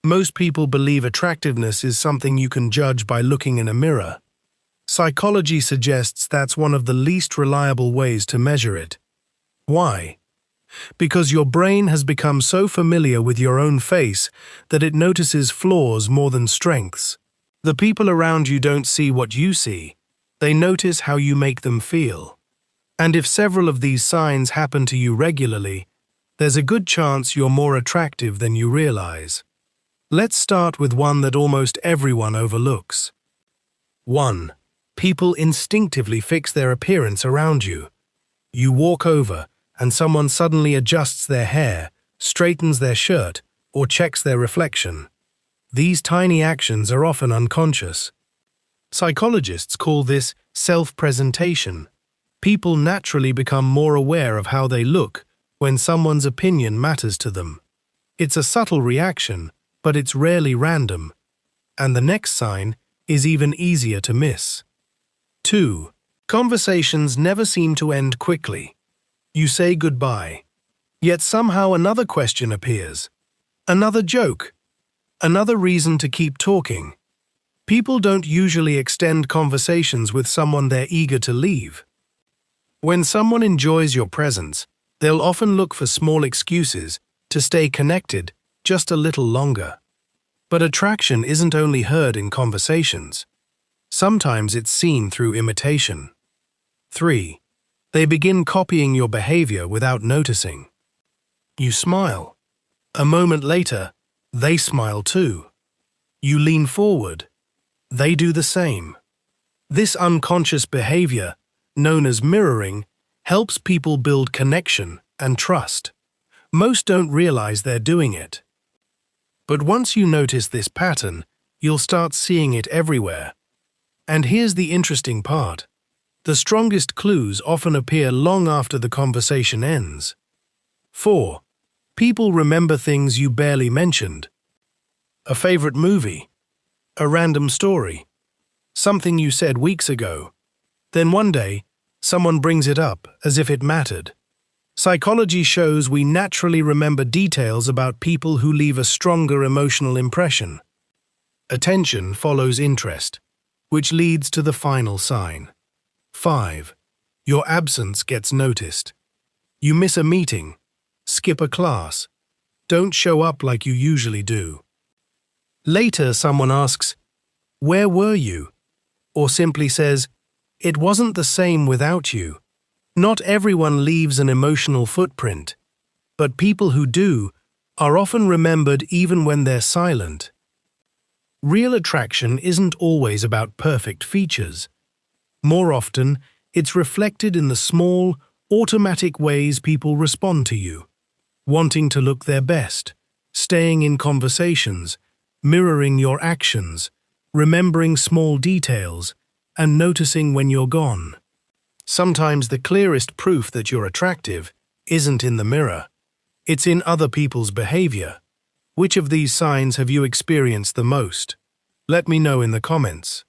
Most people believe attractiveness is something you can judge by looking in a mirror. Psychology suggests that's one of the least reliable ways to measure it. Why? Because your brain has become so familiar with your own face that it notices flaws more than strengths. The people around you don't see what you see. They notice how you make them feel. And if several of these signs happen to you regularly, there's a good chance you're more attractive than you realize. Let's start with one that almost everyone overlooks. 1. People instinctively fix their appearance around you. You walk over, and someone suddenly adjusts their hair, straightens their shirt, or checks their reflection. These tiny actions are often unconscious. Psychologists call this self-presentation. People naturally become more aware of how they look when someone's opinion matters to them. It's a subtle reaction, but it's rarely random. And the next sign is even easier to miss. 2. Conversations never seem to end quickly. You say goodbye, yet somehow another question appears. Another joke. Another reason to keep talking. People don't usually extend conversations with someone they're eager to leave. When someone enjoys your presence, they'll often look for small excuses to stay connected just a little longer. But attraction isn't only heard in conversations. Sometimes it's seen through imitation. 3. They begin copying your behavior without noticing. You smile. A moment later, they smile too. You lean forward. They do the same. This unconscious behavior, known as mirroring, helps people build connection and trust. Most don't realize they're doing it. But once you notice this pattern, you'll start seeing it everywhere. And here's the interesting part. The strongest clues often appear long after the conversation ends. 4. People remember things you barely mentioned. A favorite movie. A random story. Something you said weeks ago. Then one day, someone brings it up as if it mattered. Psychology shows we naturally remember details about people who leave a stronger emotional impression. Attention follows interest, which leads to the final sign. 5. Your absence gets noticed. You miss a meeting, skip a class, don't show up like you usually do. Later, someone asks, "Where were you?" Or simply says, "It wasn't the same without you." Not everyone leaves an emotional footprint, but people who do are often remembered even when they're silent. Real attraction isn't always about perfect features. More often, it's reflected in the small, automatic ways people respond to you. Wanting to look their best, staying in conversations, mirroring your actions, remembering small details, and noticing when you're gone. Sometimes the clearest proof that you're attractive isn't in the mirror. It's in other people's behavior. Which of these signs have you experienced the most? Let me know in the comments.